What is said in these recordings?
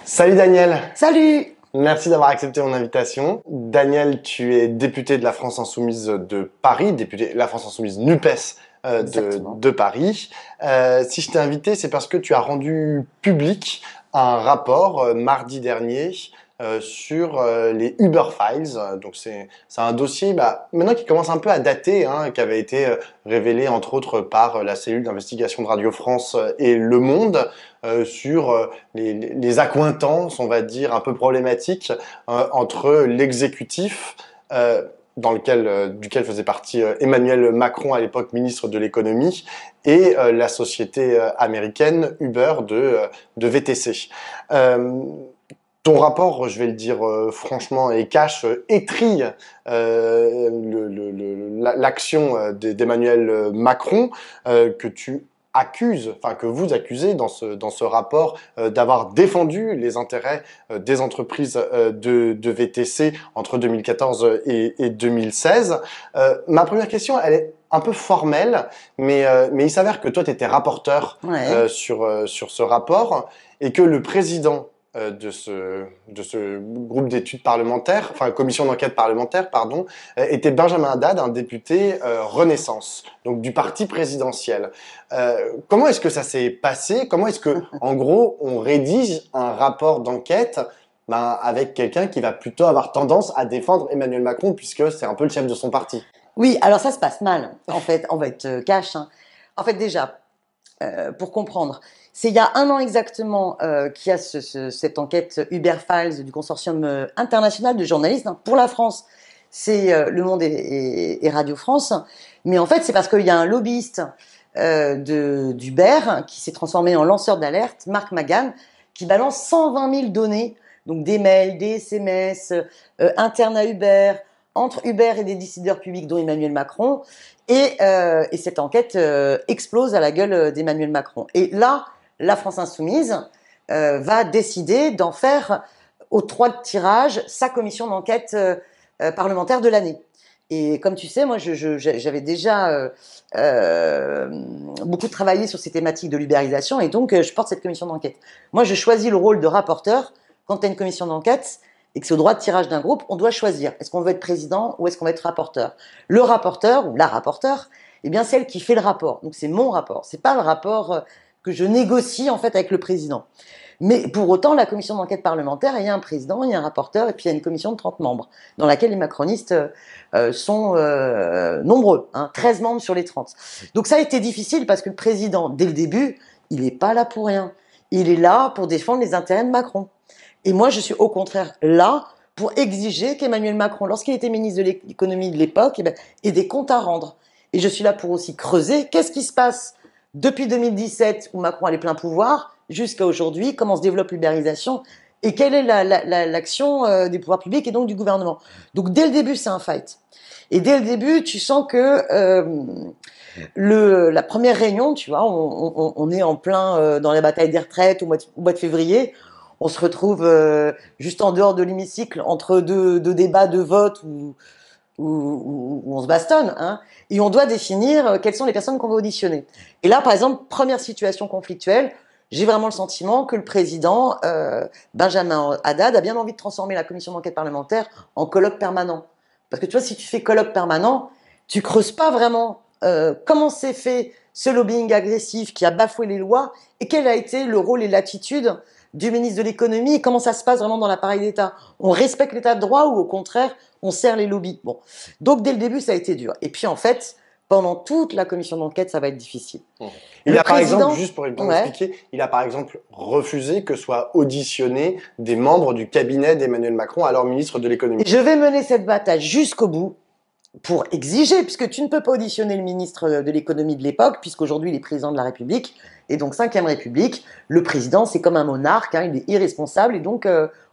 Salut Daniel, Salut! merci d'avoir accepté mon invitation. Daniel, tu es député de la France Insoumise de Paris, député de la France Insoumise NUPES de Paris. Si je t'ai invité, c'est parce que tu as rendu public un rapport mardi dernier sur les Uber Files. Donc c'est un dossier maintenant qui commence un peu à dater, qui avait été révélé entre autres par la cellule d'investigation de Radio France et Le Monde sur les accointances, on va dire, un peu problématiques entre l'exécutif duquel faisait partie Emmanuel Macron à l'époque ministre de l'économie et la société américaine Uber de VTC. Ton rapport, je vais le dire franchement et cash, étrille l'action d'Emmanuel Macron que vous accusez dans ce rapport d'avoir défendu les intérêts des entreprises de VTC entre 2014 et 2016. Ma première question, elle est un peu formelle, mais il s'avère que toi, tu étais rapporteur sur ce rapport et que le président de ce groupe d'études parlementaires, enfin commission d'enquête parlementaire, pardon, était Benjamin Haddad, un député Renaissance, donc du parti présidentiel. Comment est-ce que ça s'est passé? Comment est-ce que, en gros, on rédige un rapport d'enquête avec quelqu'un qui va plutôt avoir tendance à défendre Emmanuel Macron, puisque c'est un peu le chef de son parti? Oui, alors ça se passe mal, en fait, on va être cash. En fait, déjà, pour comprendre, c'est il y a un an exactement qu'il y a cette enquête Uber Files du consortium international de journalistes. Pour la France, c'est Le Monde et Radio France. Mais en fait, c'est parce qu'il y a un lobbyiste d'Uber qui s'est transformé en lanceur d'alerte, Marc Magan, qui balance 120 000 données, donc des mails, des SMS, internes à Uber, entre Uber et des décideurs publics dont Emmanuel Macron, et cette enquête explose à la gueule d'Emmanuel Macron. Et là, la France Insoumise va décider d'en faire au 3 de tirage sa commission d'enquête parlementaire de l'année. Et comme tu sais, moi, j'avais déjà beaucoup travaillé sur ces thématiques de l'ubérisation, et donc je porte cette commission d'enquête. Moi, je choisis le rôle de rapporteur. Quand tu as une commission d'enquête et que c'est au droit de tirage d'un groupe, on doit choisir. Est-ce qu'on veut être président ou est-ce qu'on va être rapporteur? Le rapporteur ou la rapporteure, eh bien, c'est elle qui fait le rapport. Donc, c'est mon rapport. C'est pas le rapport que je négocie, en fait, avec le président. Mais pour autant, la commission d'enquête parlementaire, il y a un président, il y a un rapporteur, et puis il y a une commission de 30 membres, dans laquelle les macronistes sont nombreux, 13 membres sur les 30. Donc ça a été difficile parce que le président, dès le début, il n'est pas là pour rien. Il est là pour défendre les intérêts de Macron. Et moi, je suis au contraire là pour exiger qu'Emmanuel Macron, lorsqu'il était ministre de l'économie de l'époque, ait des comptes à rendre. Et je suis là pour aussi creuser qu'est-ce qui se passe depuis 2017, où Macron a les pleins pouvoirs, jusqu'à aujourd'hui, comment se développe l'ubérisation et quelle est l'action des pouvoirs publics et donc du gouvernement. Donc dès le début, c'est un fight. Et dès le début, tu sens que la première réunion, tu vois, on est en plein dans la bataille des retraites au mois de février. On se retrouve juste en dehors de l'hémicycle entre deux débats, deux votes où on se bastonne, et on doit définir quelles sont les personnes qu'on va auditionner. Et là, par exemple, première situation conflictuelle, j'ai vraiment le sentiment que le président Benjamin Haddad a bien envie de transformer la commission d'enquête parlementaire en colloque permanent. Parce que tu vois, si tu fais colloque permanent, tu creuses pas vraiment comment s'est fait ce lobbying agressif qui a bafoué les lois et quel a été le rôle et l'attitude du ministre de l'économie et comment ça se passe vraiment dans l'appareil d'État. On respecte l'état de droit ou au contraire, on sert les lobbies. Bon. Donc dès le début, ça a été dur. Et puis en fait, pendant toute la commission d'enquête, ça va être difficile. Il a par exemple, juste pour expliquer, il a par exemple refusé que soient auditionnés des membres du cabinet d'Emmanuel Macron, alors ministre de l'économie. Je vais mener cette bataille jusqu'au bout pour exiger, puisque tu ne peux pas auditionner le ministre de l'économie de l'époque, puisqu'aujourd'hui il est président de la République, et donc 5e République, le président c'est comme un monarque, il est irresponsable, et donc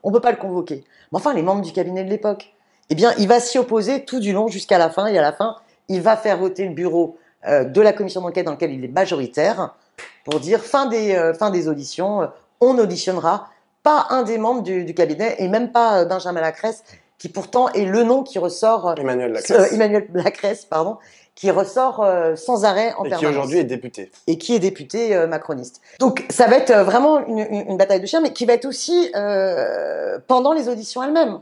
on ne peut pas le convoquer. Mais enfin, les membres du cabinet de l'époque, eh bien il va s'y opposer tout du long jusqu'à la fin, et à la fin, il va faire voter le bureau de la commission d'enquête dans lequel il est majoritaire, pour dire fin des auditions, on n'auditionnera pas un des membres du cabinet, et même pas Benjamin Lacresse, qui pourtant est le nom qui ressort, Emmanuel Lacresse, pardon, qui ressort sans arrêt en permanence. Et qui aujourd'hui est député. Et qui est député macroniste. Donc ça va être vraiment une bataille de chiens, mais qui va être aussi pendant les auditions elles-mêmes.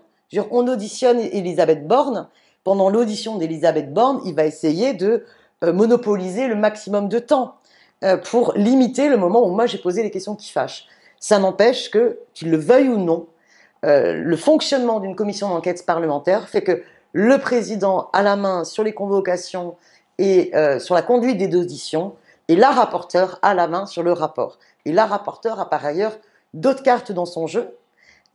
On auditionne Elisabeth Borne. Pendant l'audition d'Elisabeth Borne, il va essayer de monopoliser le maximum de temps pour limiter le moment où moi j'ai posé les questions qui fâchent. Ça n'empêche que, qu'il le veuille ou non, le fonctionnement d'une commission d'enquête parlementaire fait que le président a la main sur les convocations et sur la conduite des auditions, et la rapporteure a la main sur le rapport. Et la rapporteure a par ailleurs d'autres cartes dans son jeu.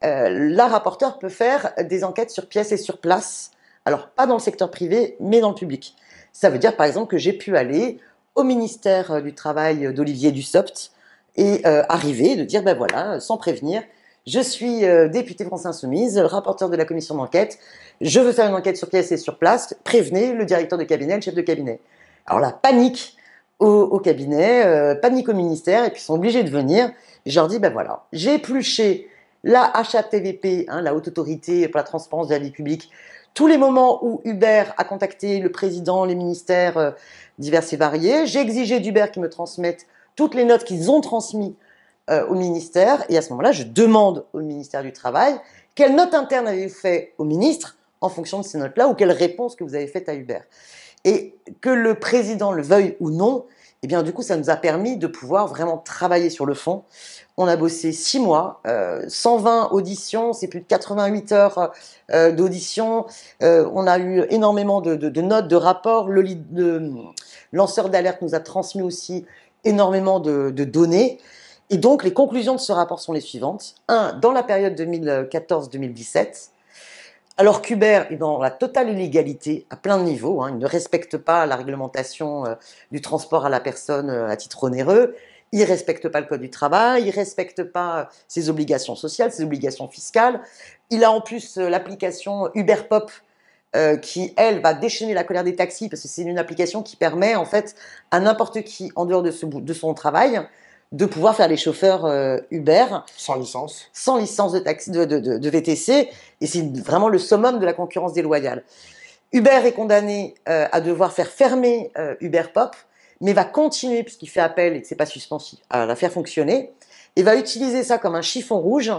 La rapporteure peut faire des enquêtes sur pièce et sur place, alors pas dans le secteur privé, mais dans le public. Ça veut dire par exemple que j'ai pu aller au ministère du Travail d'Olivier Dussopt et arriver, de dire, ben voilà, sans prévenir, je suis député France Insoumise, rapporteur de la commission d'enquête, je veux faire une enquête sur pièce et sur place, prévenez le directeur de cabinet, le chef de cabinet. Alors là, panique au cabinet, panique au ministère, et puis ils sont obligés de venir. Et je leur dis, ben voilà, j'ai épluché la HATVP, la Haute Autorité pour la Transparence de la Vie Publique, tous les moments où Hubert a contacté le président, les ministères divers et variés. J'ai exigé d'Hubert qu'ils me transmettent toutes les notes qu'ils ont transmises au ministère. Et à ce moment-là, je demande au ministère du Travail quelle note interne avez-vous fait au ministre en fonction de ces notes-là, ou quelle réponse que vous avez faite à Hubert. Et que le président le veuille ou non, eh bien du coup, ça nous a permis de pouvoir vraiment travailler sur le fond. On a bossé 6 mois, 120 auditions, c'est plus de 88 heures d'audition. On a eu énormément de notes, de rapports. Le lanceur d'alerte nous a transmis aussi énormément de données. Et donc, les conclusions de ce rapport sont les suivantes. 1. Dans la période 2014-2017, alors qu'Hubert est dans la totale illégalité à plein de niveaux, il ne respecte pas la réglementation du transport à la personne à titre onéreux, il ne respecte pas le code du travail, il ne respecte pas ses obligations sociales, ses obligations fiscales. Il a en plus l'application Uber Pop qui, elle, va déchaîner la colère des taxis parce que c'est une application qui permet en fait à n'importe qui, en dehors de son travail, de pouvoir faire les chauffeurs Uber. Sans licence. Sans licence de, taxi, de VTC. Et c'est vraiment le summum de la concurrence déloyale. Uber est condamné à devoir faire fermer Uber Pop, mais va continuer, puisqu'il fait appel et que c'est pas suspensif, à la faire fonctionner, et va utiliser ça comme un chiffon rouge,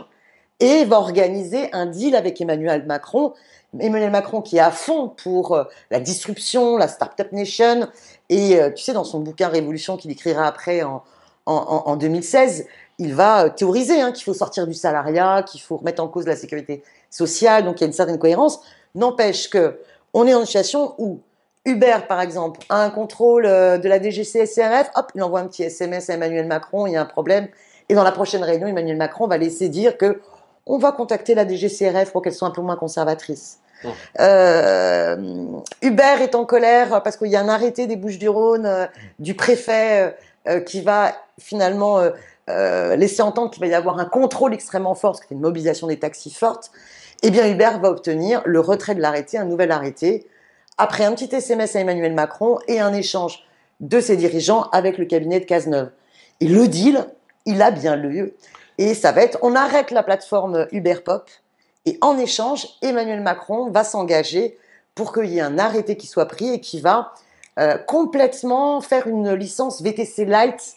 et va organiser un deal avec Emmanuel Macron. Emmanuel Macron qui est à fond pour la disruption, la Startup Nation, et tu sais, dans son bouquin Révolution qu'il écrira après en 2016, il va théoriser qu'il faut sortir du salariat, qu'il faut remettre en cause la sécurité sociale, donc il y a une certaine cohérence. N'empêche que on est en situation où Uber, par exemple, a un contrôle de la DGCCRF, hop, il envoie un petit SMS à Emmanuel Macron, il y a un problème, et dans la prochaine réunion, Emmanuel Macron va laisser dire que on va contacter la DGCRF pour qu'elle soit un peu moins conservatrice. Uber est en colère parce qu'il y a un arrêté des Bouches-du-Rhône du préfet qui va finalement laisser entendre qu'il va y avoir un contrôle extrêmement fort, parce qu'il y a une mobilisation des taxis forte. Eh bien, Uber va obtenir le retrait de l'arrêté, un nouvel arrêté, après un petit SMS à Emmanuel Macron et un échange de ses dirigeants avec le cabinet de Cazeneuve. Et le deal, il a bien lieu. Et ça va être, on arrête la plateforme Uber Pop, et en échange, Emmanuel Macron va s'engager pour qu'il y ait un arrêté qui soit pris et qui va complètement faire une licence VTC Light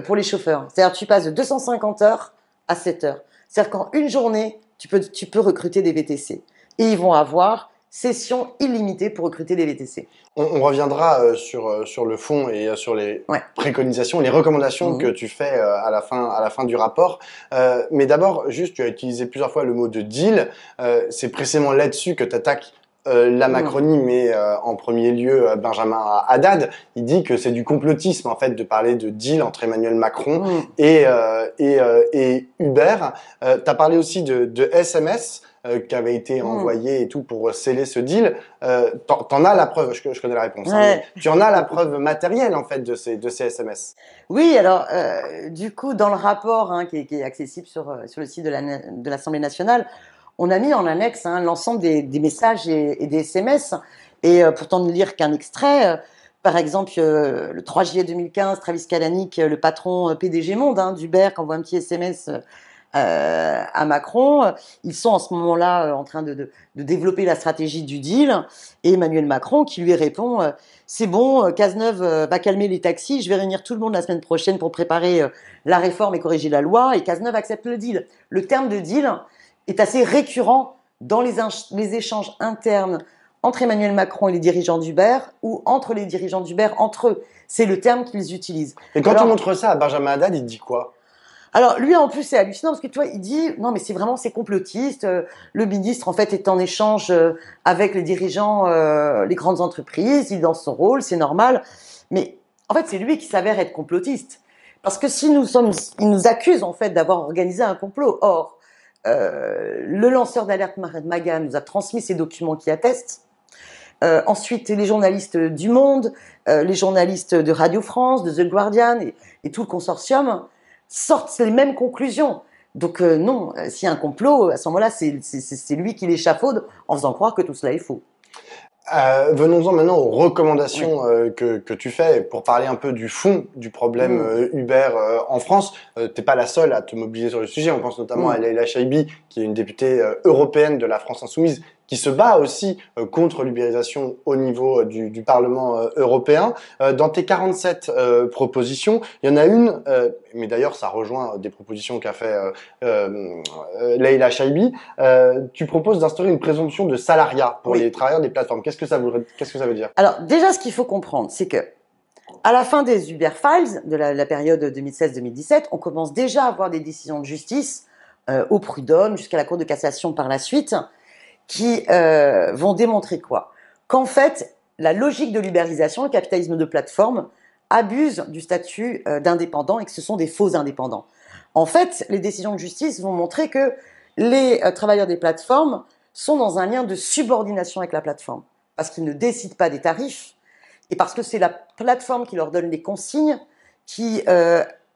pour les chauffeurs. C'est-à-dire tu passes de 250 heures à 7 heures. C'est-à-dire qu'en une journée, tu peux recruter des VTC. Et ils vont avoir session illimitée pour recruter des VTC. On reviendra sur le fond et sur les préconisations, les recommandations que tu fais à la fin du rapport. Mais d'abord, juste, tu as utilisé plusieurs fois le mot de deal. C'est précisément là-dessus que tu attaques la Macronie, mais en premier lieu Benjamin Haddad. Il dit que c'est du complotisme en fait de parler de deal entre Emmanuel Macron et Uber. Tu as parlé aussi de SMS qui avait été envoyé et tout pour sceller ce deal. T'en as la preuve, je connais la réponse. Mais tu en as la preuve matérielle en fait de ces SMS. Oui, alors du coup dans le rapport qui est accessible sur le site de l'Assemblée nationale, on a mis en annexe l'ensemble des messages et des SMS. Et pourtant ne lire qu'un extrait, par exemple, le 3 juillet 2015, Travis Kalanick, le patron PDG Monde d'Uber, qui envoie un petit SMS à Macron. Ils sont en ce moment-là en train de développer la stratégie du deal. Et Emmanuel Macron qui lui répond c'est bon, Cazeneuve va calmer les taxis, je vais réunir tout le monde la semaine prochaine pour préparer la réforme et corriger la loi. Et Cazeneuve accepte le deal. Le terme de deal est assez récurrent dans les échanges internes entre Emmanuel Macron et les dirigeants d'Uber ou entre les dirigeants d'Uber entre eux. C'est le terme qu'ils utilisent. Et quand on montre ça à Benjamin Haddad, il dit quoi? Alors lui en plus c'est hallucinant parce que tu vois il dit non mais c'est complotiste. Le ministre en fait est en échange avec les dirigeants, les grandes entreprises, il est dans son rôle, c'est normal. Mais en fait c'est lui qui s'avère être complotiste parce que il nous accuse en fait d'avoir organisé un complot. Or le lanceur d'alerte Maga nous a transmis ces documents qui attestent. Ensuite les journalistes du Monde, les journalistes de Radio France, de The Guardian et tout le consortium sortent les mêmes conclusions. Donc non, s'il y a un complot, à ce moment-là, c'est lui qui l'échafaude en faisant croire que tout cela est faux. Venons-en maintenant aux recommandations que tu fais pour parler un peu du fond du problème Uber en France. T'es pas la seule à te mobiliser sur le sujet. On pense notamment à Leïla Chaibi, qui est une députée européenne de la France Insoumise, qui se bat aussi contre l'ubérisation au niveau du Parlement européen. Dans tes 47 propositions, il y en a une, mais d'ailleurs ça rejoint des propositions qu'a fait Leïla Chaibi. Tu proposes d'instaurer une présomption de salariat pour les travailleurs des plateformes. Qu'est-ce que ça veut dire? Alors déjà, ce qu'il faut comprendre, c'est que à la fin des Uber Files, de la période 2016-2017, on commence déjà à avoir des décisions de justice au prud'homme jusqu'à la Cour de cassation par la suite, qui vont démontrer quoi? Qu'en fait, la logique de l'ubérisation, le capitalisme de plateforme, abuse du statut d'indépendant et que ce sont des faux indépendants. En fait, les décisions de justice vont montrer que les travailleurs des plateformes sont dans un lien de subordination avec la plateforme, parce qu'ils ne décident pas des tarifs, et parce que c'est la plateforme qui leur donne les consignes, qui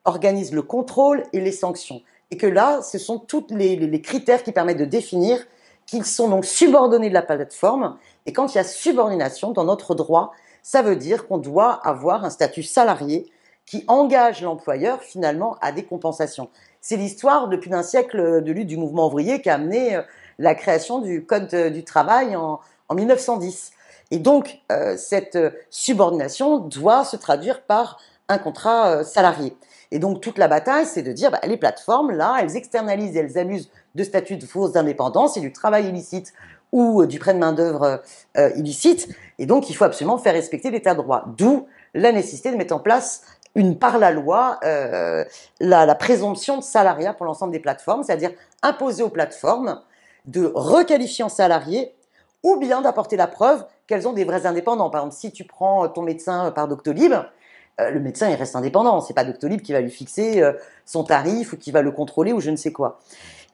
organise le contrôle et les sanctions. Et que là, ce sont tous les critères qui permettent de définir qu'ils sont donc subordonnés de la plateforme. Et quand il y a subordination dans notre droit, ça veut dire qu'on doit avoir un statut salarié qui engage l'employeur finalement à des compensations. C'est l'histoire de plus d'un siècle de lutte du mouvement ouvrier qui a amené la création du Code du travail en 1910. Et donc, cette subordination doit se traduire par un contrat salarié. Et donc, toute la bataille, c'est de dire, les plateformes, là, elles externalisent et elles amusent de statut de fausse indépendance et du travail illicite ou du prêt de main-d'œuvre illicite. Et donc, il faut absolument faire respecter l'état de droit. D'où la nécessité de mettre en place par la loi la présomption de salariat pour l'ensemble des plateformes, c'est-à-dire imposer aux plateformes de requalifier en salariés ou bien d'apporter la preuve qu'elles ont des vrais indépendants. Par exemple, si tu prends ton médecin par Doctolib, le médecin il reste indépendant, c'est pas Doctolib qui va lui fixer son tarif ou qui va le contrôler ou je ne sais quoi.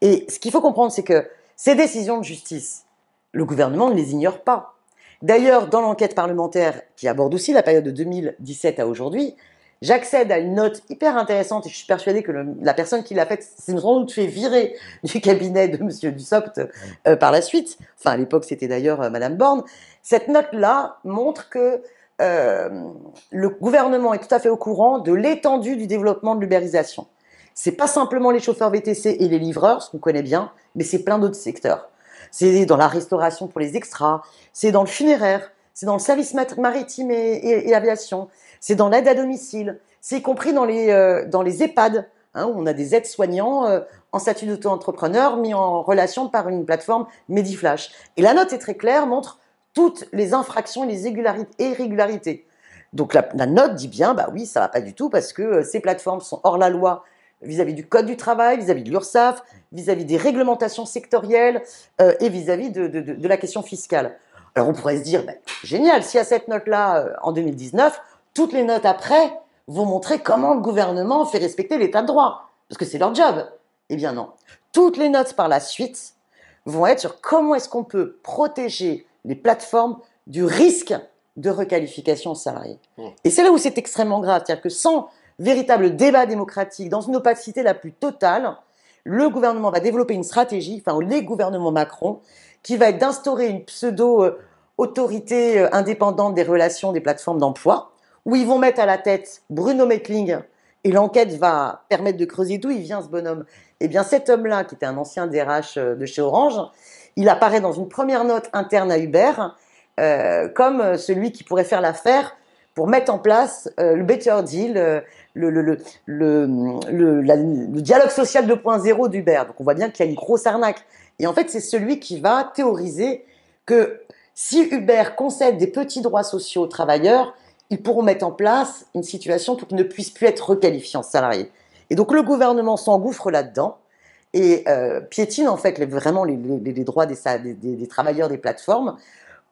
Et ce qu'il faut comprendre, c'est que ces décisions de justice, le gouvernement ne les ignore pas. D'ailleurs, dans l'enquête parlementaire qui aborde aussi la période de 2017 à aujourd'hui, j'accède à une note hyper intéressante et je suis persuadée que la personne qui l'a faite s'est sans doute fait virer du cabinet de Monsieur Dussopt par la suite. Enfin, à l'époque, c'était d'ailleurs Madame Borne. Cette note-là montre que le gouvernement est tout à fait au courant de l'étendue du développement de l'ubérisation. C'est pas simplement les chauffeurs VTC et les livreurs, ce qu'on connaît bien, mais c'est plein d'autres secteurs. C'est dans la restauration pour les extras, c'est dans le funéraire, c'est dans le service maritime et aviation, c'est dans l'aide à domicile, c'est y compris dans les EHPAD, où on a des aides-soignants en statut d'auto-entrepreneur mis en relation par une plateforme Mediflash. Et la note est très claire, montre toutes les infractions et les irrégularités. Donc la note dit bien, oui, ça va pas du tout parce que ces plateformes sont hors la loi vis-à-vis du Code du travail, vis-à-vis de l'URSSAF, vis-à-vis des réglementations sectorielles et vis-à-vis de la question fiscale. Alors on pourrait se dire, génial, s'il y a cette note-là en 2019, toutes les notes après vont montrer comment le gouvernement fait respecter l'état de droit, parce que c'est leur job. Eh bien non. Toutes les notes par la suite vont être sur comment est-ce qu'on peut protéger les plateformes du risque de requalification salariée. Et c'est là où c'est extrêmement grave, c'est-à-dire que sans véritable débat démocratique, dans une opacité la plus totale, le gouvernement va développer une stratégie, les gouvernements Macron, qui va être d'instaurer une pseudo-autorité indépendante des relations des plateformes d'emploi, où ils vont mettre à la tête Bruno Mettling, et l'enquête va permettre de creuser d'où il vient ce bonhomme. Eh bien, cet homme-là, qui était un ancien DRH de chez Orange, il apparaît dans une première note interne à Uber comme celui qui pourrait faire l'affaire pour mettre en place le better deal, le dialogue social 2.0 d'Uber. Donc on voit bien qu'il y a une grosse arnaque. Et en fait, c'est celui qui va théoriser que si Uber concède des petits droits sociaux aux travailleurs, ils pourront mettre en place une situation pour qu'ils ne puissent plus être requalifiés en salariés. Et donc le gouvernement s'engouffre là-dedans et piétine en fait vraiment les droits des travailleurs des plateformes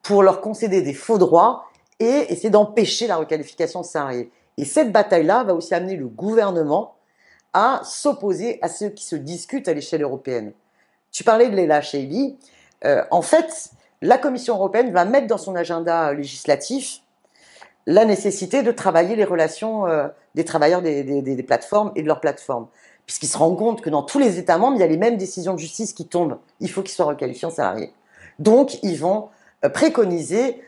pour leur concéder des faux droits et essayer d'empêcher la requalification de salariés. Et cette bataille-là va aussi amener le gouvernement à s'opposer à ceux qui se discutent à l'échelle européenne. Tu parlais de Leila Chaibi. En fait, la Commission européenne va mettre dans son agenda législatif la nécessité de travailler les relations des travailleurs des plateformes et de leurs plateformes. Puisqu'ils se rendent compte que dans tous les États membres, il y a les mêmes décisions de justice qui tombent. Il faut qu'ils soient requalifiés en salariés. Donc, ils vont préconiser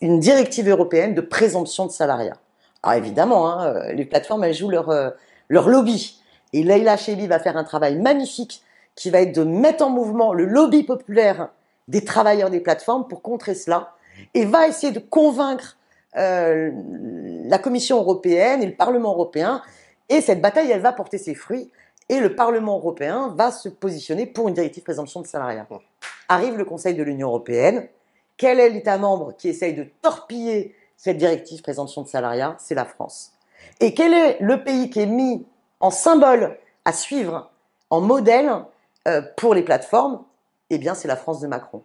une directive européenne de présomption de salariat. Alors évidemment, hein, les plateformes, elles jouent leur lobby. Et Leila Chaibi va faire un travail magnifique qui va être de mettre en mouvement le lobby populaire des travailleurs des plateformes pour contrer cela et va essayer de convaincre la Commission européenne et le Parlement européen. Et cette bataille, elle va porter ses fruits et le Parlement européen va se positionner pour une directive présomption de salariat. Arrive le Conseil de l'Union européenne. Quel est l'État membre qui essaye de torpiller cette directive présomption de salariat? C'est la France. Et quel est le pays qui est mis en symbole à suivre, en modèle pour les plateformes? Eh bien, c'est la France de Macron.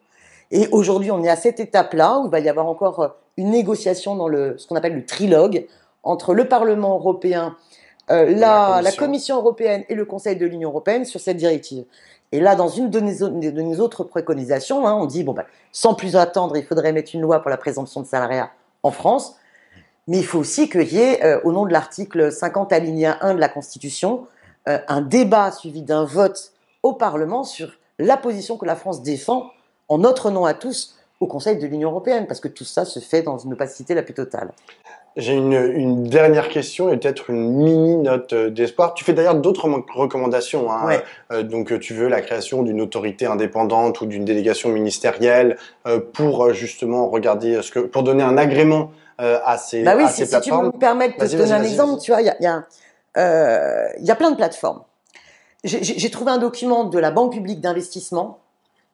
Et aujourd'hui, on est à cette étape-là où il va y avoir encore une négociation dans ce qu'on appelle le trilogue entre le Parlement européen, la Commission européenne et le Conseil de l'Union européenne sur cette directive. Et là, dans une de nos autres préconisations, on dit, sans plus attendre, il faudrait mettre une loi pour la présomption de salariat en France, mais il faut aussi qu'il y ait, au nom de l'article 50 alinéa 1 de la Constitution, un débat suivi d'un vote au Parlement sur la position que la France défend en notre nom à tous au Conseil de l'Union européenne, parce que tout ça se fait dans une opacité la plus totale. J'ai une dernière question et peut-être une mini-note d'espoir. Tu fais d'ailleurs d'autres recommandations. Hein. Ouais. Donc, tu veux la création d'une autorité indépendante ou d'une délégation ministérielle pour justement regarder pour donner un agrément à ces plateformes. Si tu me permets de te donner un exemple, tu vois, il y a plein de plateformes. J'ai trouvé un document de la Banque publique d'investissement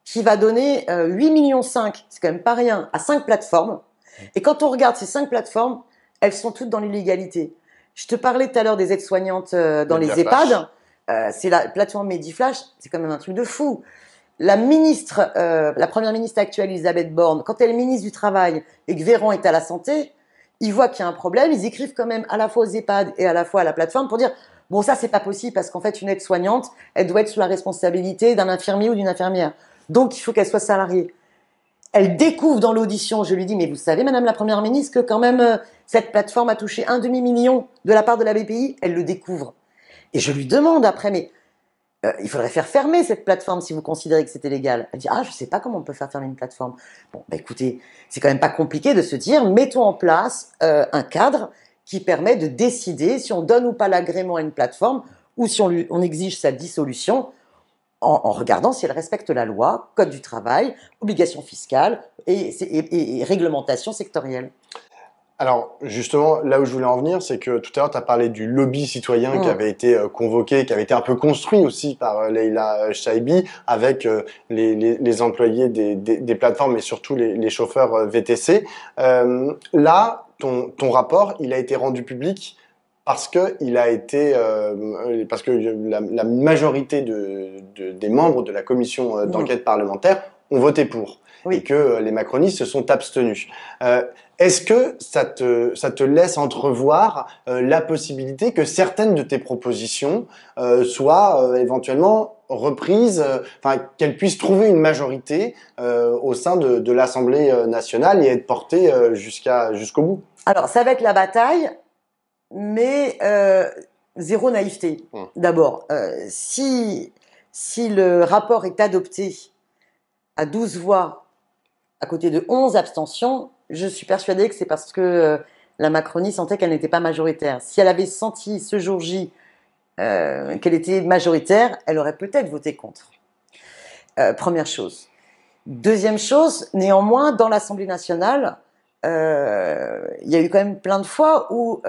qui va donner 8,5 millions, c'est quand même pas rien, à 5 plateformes. Et quand on regarde ces 5 plateformes, elles sont toutes dans l'illégalité. Je te parlais tout à l'heure des aides-soignantes dans les EHPAD. C'est la plateforme Mediflash, c'est quand même un truc de fou. La première ministre actuelle, Elisabeth Borne, quand elle est ministre du Travail et que Véran est à la santé, ils voient qu'il y a un problème, ils écrivent quand même à la fois aux EHPAD et à la fois à la plateforme pour dire bon, ça c'est pas possible parce qu'en fait une aide-soignante, elle doit être sous la responsabilité d'un infirmier ou d'une infirmière. Donc il faut qu'elle soit salariée. Elle découvre dans l'audition, je lui dis, mais vous savez, Madame la Première ministre, que quand même cette plateforme a touché 1,5 million de la part de la BPI. Elle le découvre. Et je lui demande après, mais il faudrait faire fermer cette plateforme si vous considérez que c'était légal. Elle dit, je sais pas comment on peut faire fermer une plateforme. Bon, écoutez, c'est quand même pas compliqué de se dire, mettons en place un cadre qui permet de décider si on donne ou pas l'agrément à une plateforme ou si on exige sa dissolution. En regardant si elle respecte la loi, code du travail, obligations fiscales et réglementation sectorielle. Alors, justement, là où je voulais en venir, c'est que tout à l'heure, tu as parlé du lobby citoyen qui avait été convoqué, qui avait été un peu construit aussi par Leila Chaibi, avec les employés des plateformes et surtout les chauffeurs VTC. Là, ton rapport, il a été rendu public parce que la majorité des membres de la commission d'enquête parlementaire ont voté pour. Oui. Et que les macronistes se sont abstenus. Est-ce que ça te laisse entrevoir la possibilité que certaines de tes propositions soient éventuellement reprises, qu'elles puissent trouver une majorité au sein de l'Assemblée nationale et être portées jusqu'au bout? Alors, ça va être la bataille, mais zéro naïveté. D'abord, si le rapport est adopté à 12 voix à côté de 11 abstentions, je suis persuadée que c'est parce que la Macronie sentait qu'elle n'était pas majoritaire. Si elle avait senti ce jour J qu'elle était majoritaire, elle aurait peut-être voté contre. Première chose. Deuxième chose, néanmoins, dans l'Assemblée nationale, il y a eu quand même plein de fois où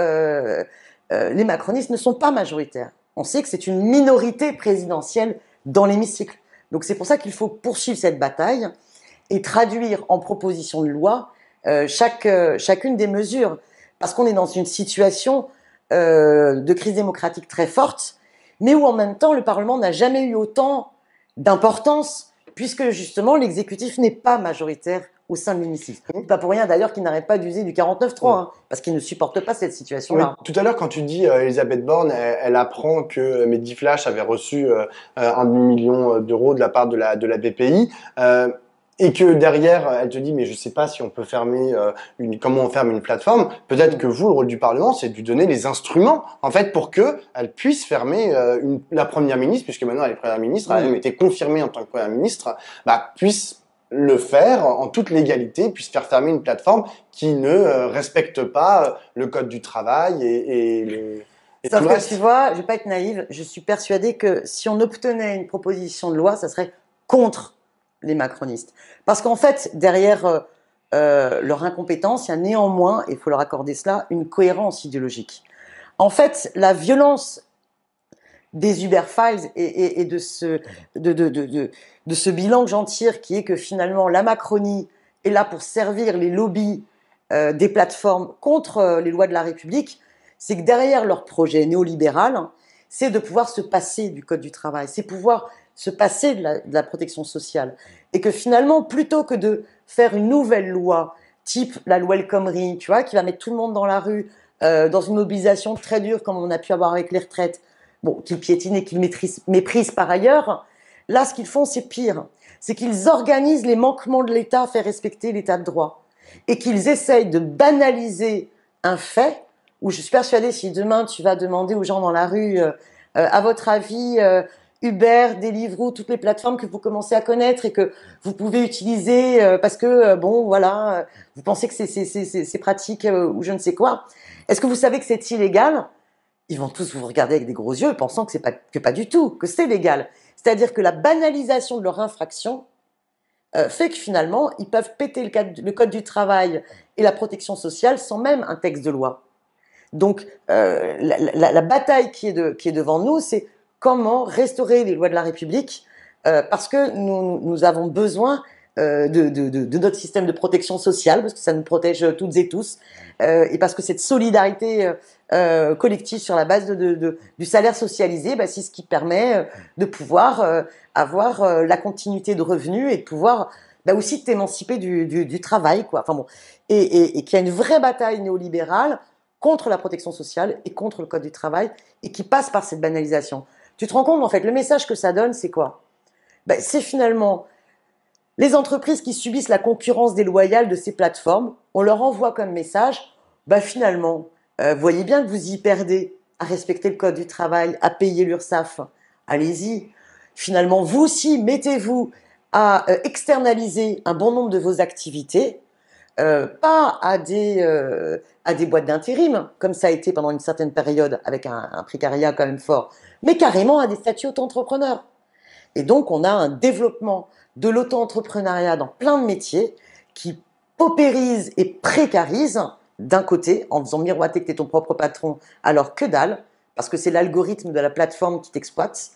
les macronistes ne sont pas majoritaires. On sait que c'est une minorité présidentielle dans l'hémicycle. Donc c'est pour ça qu'il faut poursuivre cette bataille et traduire en proposition de loi chacune des mesures. Parce qu'on est dans une situation de crise démocratique très forte, mais où en même temps le Parlement n'a jamais eu autant d'importance, puisque justement l'exécutif n'est pas majoritaire au sein de l'hémicycle. Pas pour rien d'ailleurs qu'il n'arrête pas d'user du 49.3, hein, parce qu'il ne supporte pas cette situation-là. Oui, tout à l'heure, quand tu dis Elisabeth Borne, elle apprend que Mehdi Flash avait reçu 1,5 million d'euros de la part de la BPI. Et que derrière, elle te dit, mais je sais pas si on peut fermer comment on ferme une plateforme. Peut-être que vous, le rôle du Parlement, c'est de lui donner les instruments, en fait, pour que elle puisse fermer la première ministre, puisque maintenant elle est première ministre, elle a même été confirmée en tant que première ministre, puisse le faire en toute légalité, puisse faire fermer une plateforme qui ne respecte pas le code du travail et Sauf que tu vois, je vais pas être naïve, je suis persuadée que si on obtenait une proposition de loi, ça serait contre les macronistes. Parce qu'en fait, derrière leur incompétence, il y a néanmoins, et il faut leur accorder cela, une cohérence idéologique. En fait, la violence des Uber Files et de ce bilan que j'en tire, qui est que finalement la Macronie est là pour servir les lobbies des plateformes contre les lois de la République, c'est que derrière leur projet néolibéral, c'est de pouvoir se passer du code du travail, c'est pouvoir se passer de la protection sociale. Et que finalement, plutôt que de faire une nouvelle loi, type la loi El Khomri, tu vois, qui va mettre tout le monde dans la rue, dans une mobilisation très dure, comme on a pu avoir avec les retraites, bon, qu'ils piétinent et qu'ils méprisent par ailleurs, là, ce qu'ils font, c'est pire. C'est qu'ils organisent les manquements de l'État à faire respecter l'État de droit. Et qu'ils essayent de banaliser un fait, où je suis persuadée, si demain tu vas demander aux gens dans la rue, à votre avis, Uber, Deliveroo, toutes les plateformes que vous commencez à connaître et que vous pouvez utiliser parce que, bon, voilà, vous pensez que c'est pratique ou je ne sais quoi. Est-ce que vous savez que c'est illégal? Ils vont tous vous regarder avec des gros yeux pensant que pas du tout, que c'est légal. C'est-à-dire que la banalisation de leur infraction fait que finalement, ils peuvent péter le code du travail et la protection sociale sans même un texte de loi. Donc, la bataille qui est devant nous, c'est comment restaurer les lois de la République, parce que nous avons besoin de notre système de protection sociale, parce que ça nous protège toutes et tous, et parce que cette solidarité collective sur la base du salaire socialisé, c'est ce qui permet de pouvoir avoir la continuité de revenus et de pouvoir aussi t'émanciper du travail, quoi. Enfin bon, et qu'il y a une vraie bataille néolibérale contre la protection sociale et contre le code du travail, et qui passe par cette banalisation. Tu te rends compte, en fait, le message que ça donne, c'est quoi? C'est finalement les entreprises qui subissent la concurrence déloyale de ces plateformes, on leur envoie comme message, finalement, voyez bien que vous y perdez à respecter le code du travail, à payer l'URSSAF. Allez-y. Finalement, vous aussi, mettez-vous à externaliser un bon nombre de vos activités, pas à des boîtes d'intérim, comme ça a été pendant une certaine période avec un précariat quand même fort, mais carrément à des statuts auto-entrepreneurs. Et donc, on a un développement de l'auto-entrepreneuriat dans plein de métiers qui paupérise et précarise d'un côté, en faisant miroiter que tu es ton propre patron, alors que dalle, parce que c'est l'algorithme de la plateforme qui t'exploite.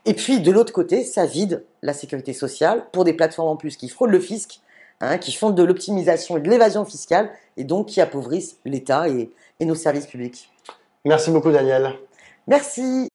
Et puis, de l'autre côté, ça vide la sécurité sociale pour des plateformes en plus qui fraudent le fisc, qui font de l'optimisation et de l'évasion fiscale, et donc qui appauvrissent l'État et nos services publics. Merci beaucoup, Daniel. Merci.